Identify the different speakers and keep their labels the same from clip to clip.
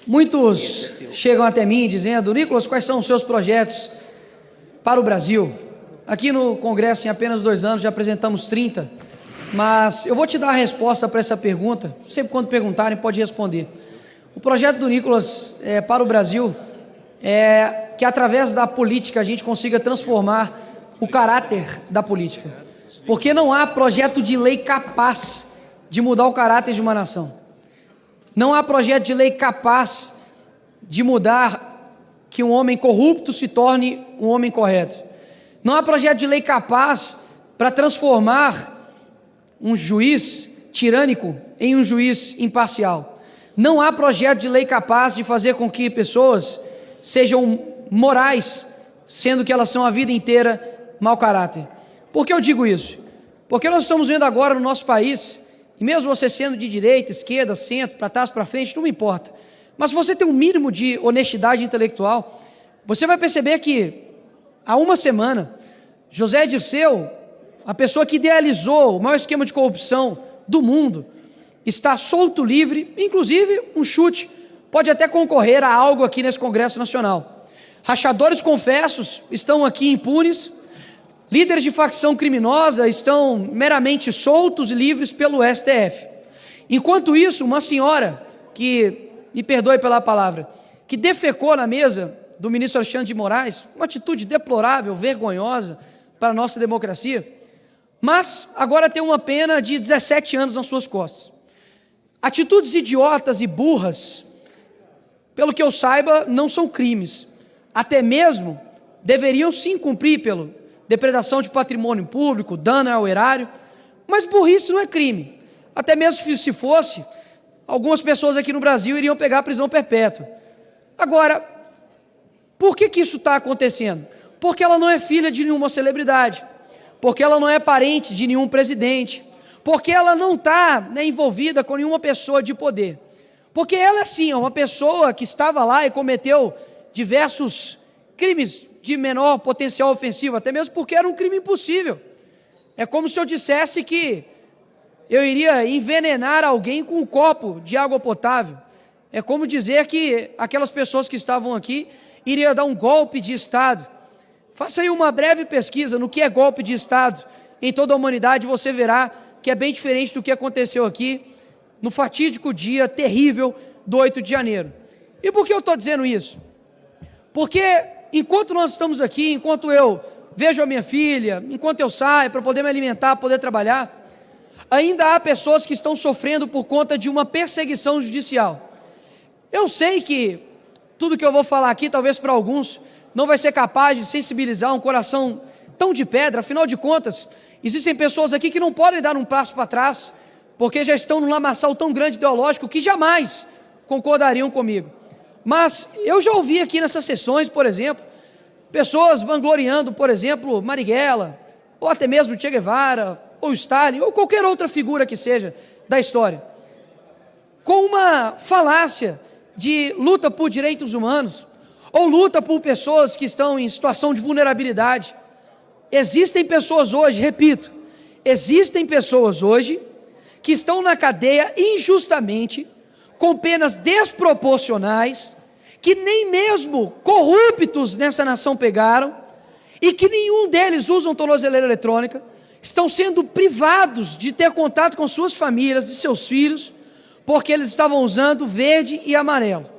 Speaker 1: Muitos chegam até mim dizendo: Nicolas, quais são os seus projetos para o Brasil? Aqui no Congresso, em apenas 2 anos, já apresentamos 30, mas eu vou te dar a resposta para essa pergunta. Sempre quando perguntarem, pode responder. O projeto do Nicolas para o Brasil é que, através da política, a gente consiga transformar o caráter da política, porque não há projeto de lei capaz de mudar o caráter de uma nação. Não há projeto de lei capaz de mudar que um homem corrupto se torne um homem correto. Não há projeto de lei capaz para transformar um juiz tirânico em um juiz imparcial. Não há projeto de lei capaz de fazer com que pessoas sejam morais, sendo que elas são a vida inteira mau caráter. Por que eu digo isso? Porque nós estamos vendo agora no nosso país, e mesmo você sendo de direita, esquerda, centro, para trás, para frente, não me importa, mas se você tem um mínimo de honestidade intelectual, você vai perceber que há uma semana, José Dirceu, a pessoa que idealizou o maior esquema de corrupção do mundo, está solto, livre, inclusive um chute, pode até concorrer a algo aqui nesse Congresso Nacional. Rachadores confessos estão aqui impunes, líderes de facção criminosa estão meramente soltos e livres pelo STF. Enquanto isso, uma senhora, que, me perdoe pela palavra, que defecou na mesa do ministro Alexandre de Moraes, uma atitude deplorável, vergonhosa para a nossa democracia, mas agora tem uma pena de 17 anos nas suas costas. Atitudes idiotas e burras, pelo que eu saiba, não são crimes. Até mesmo deveriam sim cumprir pelo depredação de patrimônio público, dano ao erário, mas burrice não é crime. Até mesmo se fosse, algumas pessoas aqui no Brasil iriam pegar a prisão perpétua. Agora, por que isso está acontecendo? Porque ela não é filha de nenhuma celebridade, porque ela não é parente de nenhum presidente, porque ela não está envolvida com nenhuma pessoa de poder. Porque ela, assim, é uma pessoa que estava lá e cometeu diversos crimes de menor potencial ofensivo, até mesmo porque era um crime impossível. É como se eu dissesse que eu iria envenenar alguém com um copo de água potável. É como dizer que aquelas pessoas que estavam aqui iriam dar um golpe de Estado. Faça aí uma breve pesquisa no que é golpe de Estado em toda a humanidade, você verá que é bem diferente do que aconteceu aqui no fatídico dia terrível do 8 de janeiro. E por que eu estou dizendo isso? Porque enquanto nós estamos aqui, enquanto eu vejo a minha filha, enquanto eu saio para poder me alimentar, poder trabalhar, ainda há pessoas que estão sofrendo por conta de uma perseguição judicial. Eu sei que tudo que eu vou falar aqui, talvez para alguns, não vai ser capaz de sensibilizar um coração tão de pedra. Afinal de contas, existem pessoas aqui que não podem dar um passo para trás, porque já estão num lamaçal tão grande ideológico que jamais concordariam comigo. Mas eu já ouvi aqui nessas sessões, por exemplo, pessoas vangloriando, por exemplo, Marighella, ou até mesmo Che Guevara, ou Stalin, ou qualquer outra figura que seja da história, com uma falácia de luta por direitos humanos, ou luta por pessoas que estão em situação de vulnerabilidade. Existem pessoas hoje, repito, existem pessoas hoje que estão na cadeia injustamente, com penas desproporcionais, que nem mesmo corruptos nessa nação pegaram, e que nenhum deles usam tornozeleira eletrônica, estão sendo privados de ter contato com suas famílias, de seus filhos, porque eles estavam usando verde e amarelo.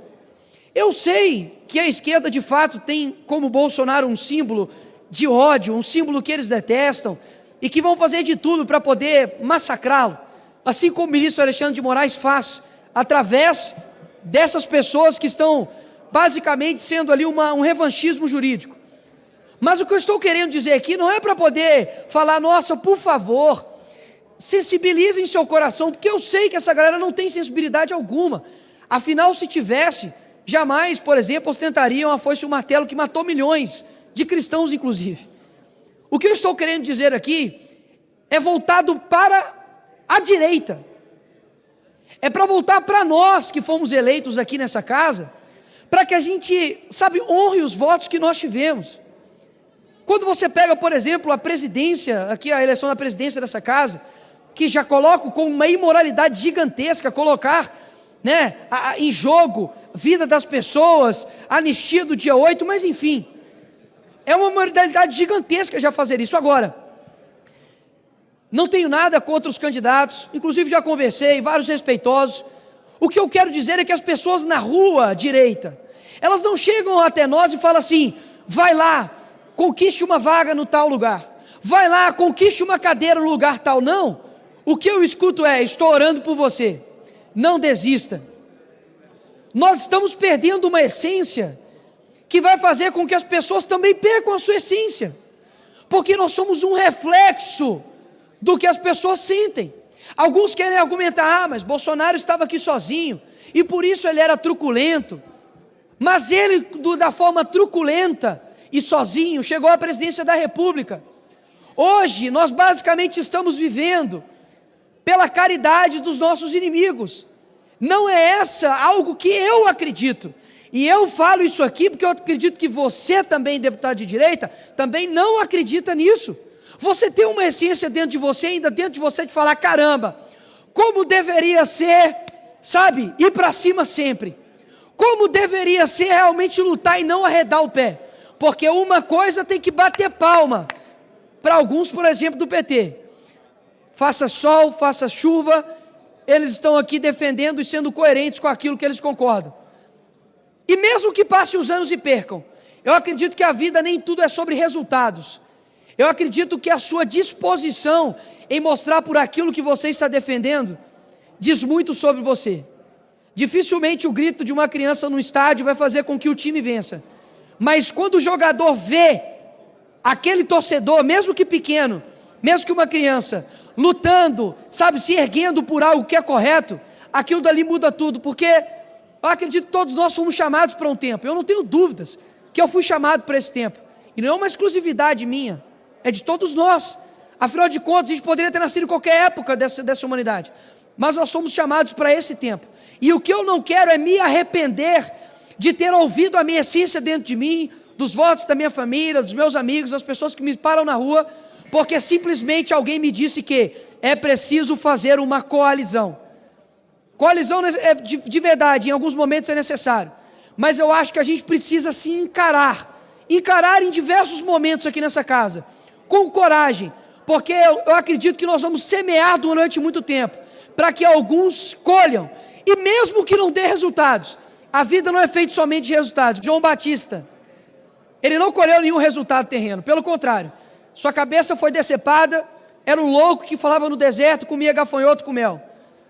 Speaker 1: Eu sei que a esquerda de fato tem como Bolsonaro um símbolo de ódio, um símbolo que eles detestam, e que vão fazer de tudo para poder massacrá-lo, assim como o ministro Alexandre de Moraes faz, através dessas pessoas que estão basicamente sendo ali um revanchismo jurídico. Mas o que eu estou querendo dizer aqui não é para poder falar, nossa, por favor, sensibilizem seu coração, porque eu sei que essa galera não tem sensibilidade alguma. Afinal, se tivesse, jamais, por exemplo, ostentariam a foice e o martelo que matou milhões de cristãos, inclusive. O que eu estou querendo dizer aqui é voltado para a direita. É para voltar para nós que fomos eleitos aqui nessa casa, para que a gente, honre os votos que nós tivemos. Quando você pega, por exemplo, a presidência, aqui a eleição da presidência dessa casa, que já coloco com uma imoralidade gigantesca, colocar em jogo vida das pessoas, anistia do dia 8, mas enfim, é uma modalidade gigantesca já fazer isso. Agora, não tenho nada contra os candidatos, inclusive já conversei, vários respeitosos. O que eu quero dizer é que as pessoas na rua direita, elas não chegam até nós e falam assim: vai lá, conquiste uma vaga no tal lugar, vai lá, conquiste uma cadeira no lugar tal. Não, o que eu escuto é: estou orando por você, não desista. Nós estamos perdendo uma essência que vai fazer com que as pessoas também percam a sua essência, porque nós somos um reflexo do que as pessoas sentem. Alguns querem argumentar: mas Bolsonaro estava aqui sozinho, e por isso ele era truculento. Mas ele, da forma truculenta e sozinho, chegou à presidência da República. Hoje, nós basicamente estamos vivendo pela caridade dos nossos inimigos. Não é essa algo que eu acredito. E eu falo isso aqui porque eu acredito que você também, deputado de direita, também não acredita nisso. Você tem uma essência dentro de você, ainda dentro de você, de falar: caramba, como deveria ser, sabe, ir para cima sempre. Como deveria ser realmente lutar e não arredar o pé. Porque uma coisa tem que bater palma para alguns, por exemplo, do PT. Faça sol, faça chuva, eles estão aqui defendendo e sendo coerentes com aquilo que eles concordam. E mesmo que passem os anos e percam, eu acredito que a vida nem tudo é sobre resultados. Eu acredito que a sua disposição em mostrar por aquilo que você está defendendo diz muito sobre você. Dificilmente o grito de uma criança no estádio vai fazer com que o time vença. Mas quando o jogador vê aquele torcedor, mesmo que pequeno, mesmo que uma criança, lutando, sabe, se erguendo por algo que é correto, aquilo dali muda tudo. Porque eu acredito que todos nós fomos chamados para um tempo. Eu não tenho dúvidas que eu fui chamado para esse tempo. E não é uma exclusividade minha, é de todos nós. Afinal de contas, a gente poderia ter nascido em qualquer época dessa humanidade. Mas nós somos chamados para esse tempo. E o que eu não quero é me arrepender de ter ouvido a minha essência dentro de mim, dos votos da minha família, dos meus amigos, das pessoas que me param na rua, porque simplesmente alguém me disse que é preciso fazer uma coalizão. Coalizão de verdade, em alguns momentos é necessário. Mas eu acho que a gente precisa se encarar em diversos momentos aqui nessa casa, com coragem, porque eu acredito que nós vamos semear durante muito tempo, para que alguns colham, e mesmo que não dê resultados, a vida não é feita somente de resultados. João Batista, ele não colheu nenhum resultado terreno, pelo contrário, sua cabeça foi decepada, era um louco que falava no deserto, comia gafanhoto com mel.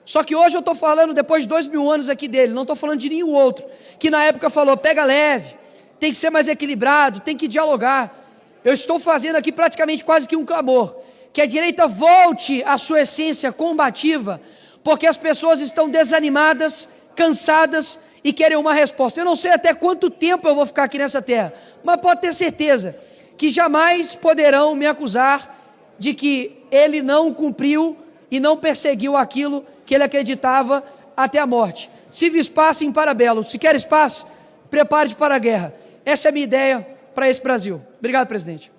Speaker 1: Só que hoje eu estou falando, depois de 2000 anos aqui dele, não estou falando de nenhum outro, que na época falou: pega leve, tem que ser mais equilibrado, tem que dialogar. Eu estou fazendo aqui praticamente quase que um clamor, que a direita volte à sua essência combativa, porque as pessoas estão desanimadas, cansadas e querem uma resposta. Eu não sei até quanto tempo eu vou ficar aqui nessa terra, mas pode ter certeza que jamais poderão me acusar de que ele não cumpriu e não perseguiu aquilo que ele acreditava até a morte. Se vis pacem para bello, se queres paz, prepare-te para a guerra. Essa é a minha ideia para esse Brasil. Obrigado, presidente.